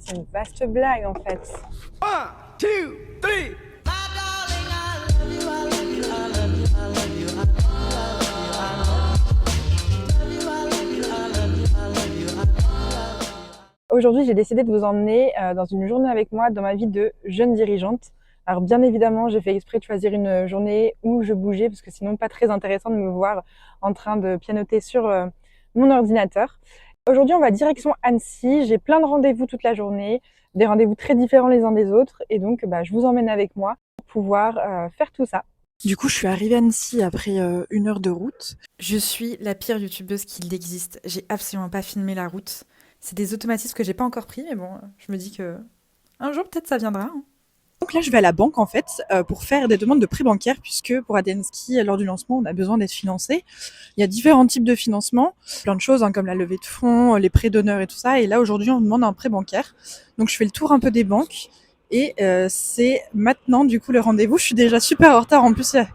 C'est une vaste blague en fait. One, two, three. Aujourd'hui, j'ai décidé de vous emmener dans une journée avec moi dans ma vie de jeune dirigeante. Alors bien évidemment, j'ai fait exprès de choisir une journée où je bougeais parce que sinon pas très intéressant de me voir en train de pianoter sur mon ordinateur. Aujourd'hui, on va direction Annecy. J'ai plein de rendez-vous toute la journée, des rendez-vous très différents les uns des autres et donc je vous emmène avec moi pour pouvoir faire tout ça. Du coup, je suis arrivée à Annecy après 1 heure de route. Je suis la pire youtubeuse qu'il existe. J'ai absolument pas filmé la route. C'est des automatismes que j'ai pas encore pris, mais bon, je me dis que un jour peut-être ça viendra. Donc là, je vais à la banque en fait pour faire des demandes de prêt bancaire puisque pour Adensky, lors du lancement, on a besoin d'être financé. Il y a différents types de financement, plein de choses comme la levée de fonds, les prêts d'honneur et tout ça. Et là, aujourd'hui, on demande un prêt bancaire. Donc je fais le tour un peu des banques et c'est maintenant du coup le rendez-vous. Je suis déjà super en retard. En plus, il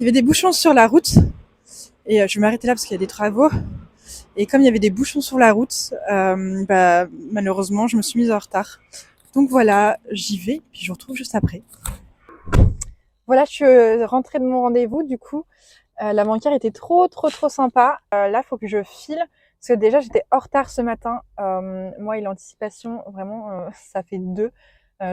y avait des bouchons sur la route et je vais m'arrêter là parce qu'il y a des travaux. Et comme il y avait des bouchons sur la route, malheureusement, je me suis mise en retard. Donc voilà, j'y vais, puis je vous retrouve juste après. Voilà, je suis rentrée de mon rendez-vous, du coup. La banquière était trop sympa. Là, il faut que je file, parce que déjà, j'étais en retard ce matin. Moi et l'anticipation, vraiment, ça fait deux.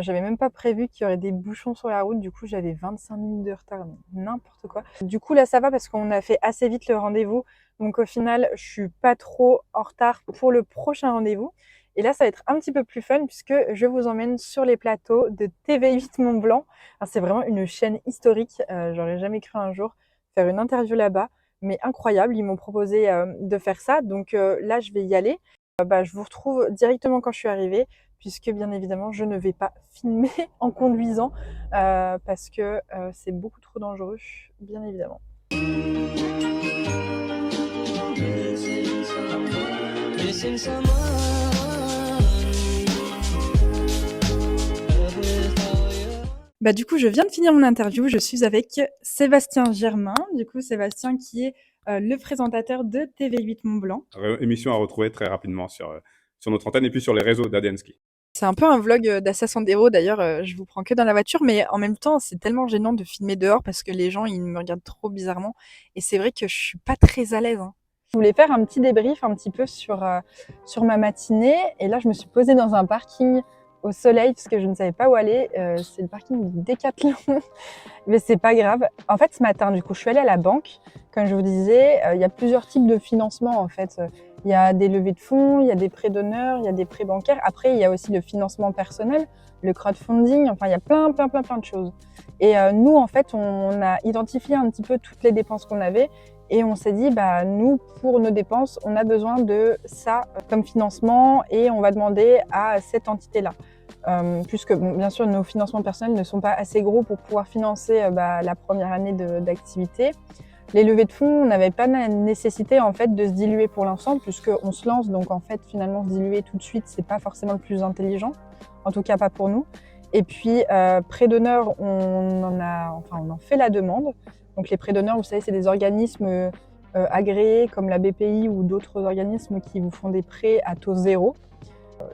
J'avais même pas prévu qu'il y aurait des bouchons sur la route. Du coup, j'avais 25 minutes de retard, n'importe quoi. Du coup, là, ça va parce qu'on a fait assez vite le rendez-vous. Donc, au final, je suis pas trop en retard pour le prochain rendez-vous. Et là, ça va être un petit peu plus fun puisque je vous emmène sur les plateaux de TV8 Mont Blanc. C'est vraiment une chaîne historique. J'aurais jamais cru un jour faire une interview là-bas. Mais incroyable, ils m'ont proposé de faire ça. Donc là, je vais y aller. Je vous retrouve directement quand je suis arrivée puisque bien évidemment je ne vais pas filmer en conduisant parce que c'est beaucoup trop dangereux, bien évidemment. Du coup, je viens de finir mon interview, je suis avec Sébastien Germain, du coup Sébastien qui est le présentateur de TV8 Mont Blanc. Émission à retrouver très rapidement sur notre antenne et puis sur les réseaux d'Adensky. C'est un peu un vlog d'Assassin d'Héros, d'ailleurs, je vous prends que dans la voiture, mais en même temps, c'est tellement gênant de filmer dehors parce que les gens, ils me regardent trop bizarrement. Et c'est vrai que je suis pas très à l'aise. Je voulais faire un petit débrief un petit peu sur ma matinée. Et là, je me suis posée dans un parking au soleil parce que je ne savais pas où aller. C'est le parking du Décathlon. Mais c'est pas grave. En fait, ce matin, du coup, je suis allée à la banque. Comme je vous disais, il y a plusieurs types de financement, en fait. Il y a des levées de fonds, il y a des prêts d'honneur, il y a des prêts bancaires. Après, il y a aussi le financement personnel, le crowdfunding. Enfin, il y a plein de choses. Et nous, en fait, on a identifié un petit peu toutes les dépenses qu'on avait. Et on s'est dit, nous, pour nos dépenses, on a besoin de ça comme financement et on va demander à cette entité-là. Puisque bien sûr nos financements personnels ne sont pas assez gros pour pouvoir financer la première année d'activité. Les levées de fonds, on n'avait pas la nécessité en fait de se diluer pour l'instant puisqu'on se lance, donc en fait finalement se diluer tout de suite c'est pas forcément le plus intelligent, en tout cas pas pour nous. Et puis prêts d'honneur, on en fait la demande. Donc les prêts d'honneur, vous savez, c'est des organismes agréés comme la BPI ou d'autres organismes qui vous font des prêts à taux zéro.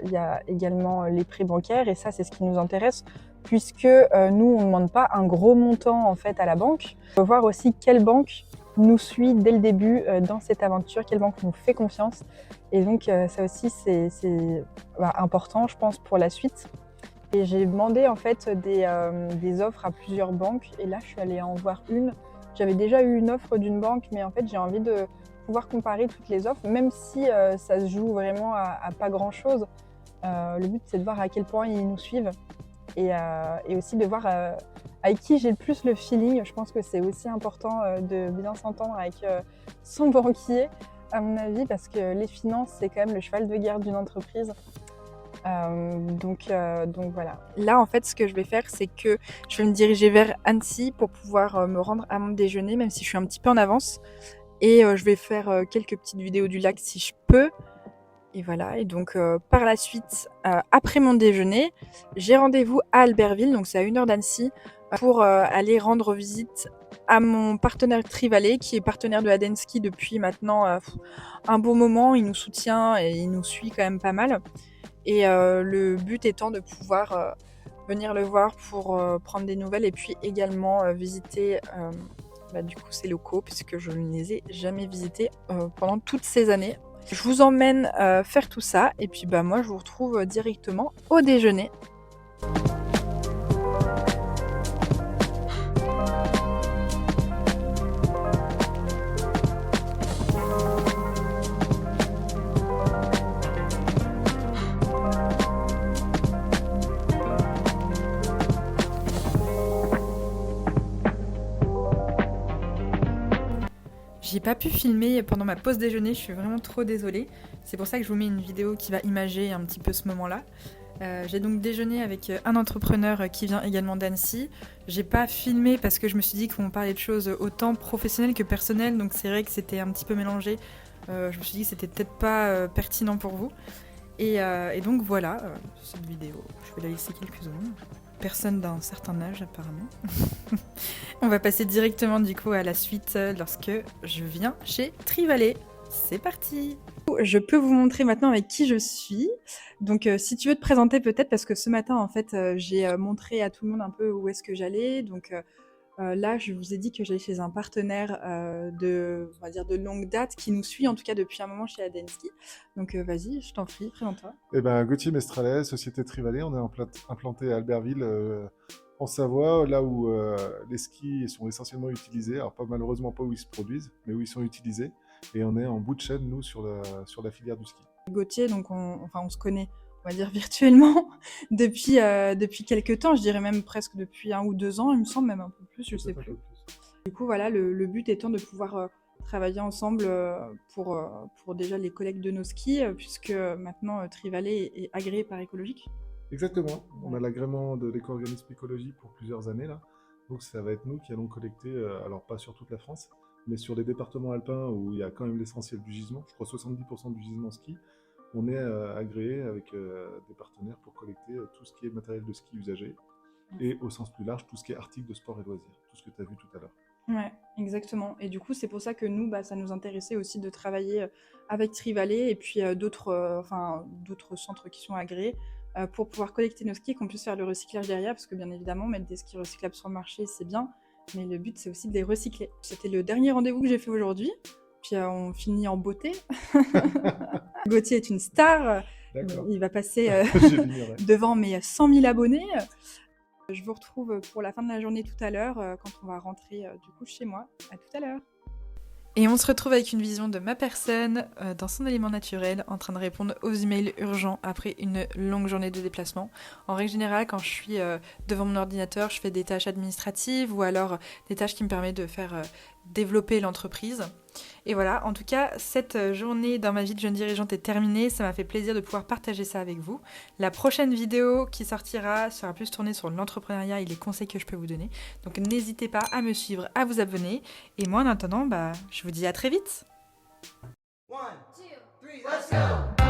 Il y a également les prêts bancaires et ça c'est ce qui nous intéresse puisque nous on ne demande pas un gros montant en fait à la banque. On veut voir aussi quelle banque nous suit dès le début dans cette aventure, quelle banque nous fait confiance et donc ça aussi c'est important je pense pour la suite. Et j'ai demandé en fait des offres à plusieurs banques et là je suis allée en voir une. J'avais déjà eu une offre d'une banque mais en fait j'ai envie de pouvoir comparer toutes les offres, même si ça se joue vraiment à pas grand-chose. Le but, c'est de voir à quel point ils nous suivent et aussi de voir avec qui j'ai le plus le feeling. Je pense que c'est aussi important de bien s'entendre avec son banquier, à mon avis, parce que les finances, c'est quand même le cheval de guerre d'une entreprise. Donc voilà. Là, en fait, ce que je vais faire, c'est que je vais me diriger vers Annecy pour pouvoir me rendre à mon déjeuner, même si je suis un petit peu en avance. Et je vais faire quelques petites vidéos du lac si je peux. Et voilà, et donc par la suite, après mon déjeuner, j'ai rendez-vous à Albertville, donc c'est à 1 heure d'Annecy, pour aller rendre visite à mon partenaire Trivalet, qui est partenaire de Adensky depuis maintenant un bon moment. Il nous soutient et il nous suit quand même pas mal. Et le but étant de pouvoir venir le voir pour prendre des nouvelles et puis également visiter du coup ses locaux puisque je ne les ai jamais visités pendant toutes ces années. Je vous emmène faire tout ça et puis moi je vous retrouve directement au déjeuner. J'ai pas pu filmer pendant ma pause déjeuner, je suis vraiment trop désolée. C'est pour ça que je vous mets une vidéo qui va imager un petit peu ce moment-là. J'ai donc déjeuné avec un entrepreneur qui vient également d'Annecy. J'ai pas filmé parce que je me suis dit qu'on parlait de choses autant professionnelles que personnelles, donc c'est vrai que c'était un petit peu mélangé. Je me suis dit que c'était peut-être pas pertinent pour vous. Et donc voilà, cette vidéo, je vais la laisser quelques secondes. Personne d'un certain âge apparemment. On va passer directement du coup à la suite lorsque je viens chez Trivalet. C'est parti! Je peux vous montrer maintenant avec qui je suis. Donc si tu veux te présenter peut-être, parce que ce matin en fait j'ai montré à tout le monde un peu où est-ce que j'allais. Donc là je vous ai dit que j'allais chez un partenaire on va dire de longue date qui nous suit en tout cas depuis un moment chez Adensky. Donc vas-y, je t'en prie, présente-toi. Eh ben, Gauthier Mestralet, Société Trivalet, on est implanté à Albertville, en Savoie, là où les skis sont essentiellement utilisés. Alors malheureusement pas où ils se produisent, mais où ils sont utilisés. Et on est en bout de chaîne, nous, sur la filière du ski. Gauthier, donc on se connaît, on va dire virtuellement, depuis quelques temps, je dirais même presque depuis 1 ou 2 ans, il me semble, même un peu plus, je sais plus. Du coup, voilà, le but étant de pouvoir travailler ensemble pour déjà les collectes de nos skis, puisque maintenant Trivalet est agréé par Écologique. Exactement. On a l'agrément de l'éco-organisme Écologie pour plusieurs années, là. Donc ça va être nous qui allons collecter, alors pas sur toute la France, mais sur les départements alpins où il y a quand même l'essentiel du gisement, je crois 70% du gisement ski, on est agréé avec des partenaires pour collecter tout ce qui est matériel de ski usagé et au sens plus large, tout ce qui est articles de sport et loisirs, tout ce que tu as vu tout à l'heure. Ouais, exactement. Et du coup, c'est pour ça que nous, ça nous intéressait aussi de travailler avec Trivalet et puis d'autres centres qui sont agréés pour pouvoir collecter nos skis et qu'on puisse faire le recyclage derrière, parce que bien évidemment, mettre des skis recyclables sur le marché, c'est bien, mais le but, c'est aussi de les recycler. C'était le dernier rendez-vous que j'ai fait aujourd'hui, puis on finit en beauté. Gauthier est une star, il va passer devant mes 100 000 abonnés. Je vous retrouve pour la fin de la journée tout à l'heure, quand on va rentrer du coup chez moi. À tout à l'heure. Et on se retrouve avec une vision de ma personne dans son élément naturel, en train de répondre aux emails urgents après une longue journée de déplacement. En règle générale, quand je suis devant mon ordinateur, je fais des tâches administratives ou alors des tâches qui me permettent de faire développer l'entreprise. Et voilà, en tout cas, cette journée dans ma vie de jeune dirigeante est terminée. Ça m'a fait plaisir de pouvoir partager ça avec vous. La prochaine vidéo qui sortira sera plus tournée sur l'entrepreneuriat et les conseils que je peux vous donner. Donc n'hésitez pas à me suivre, à vous abonner. Et moi, en attendant, je vous dis à très vite. 1, 2, 3, let's go!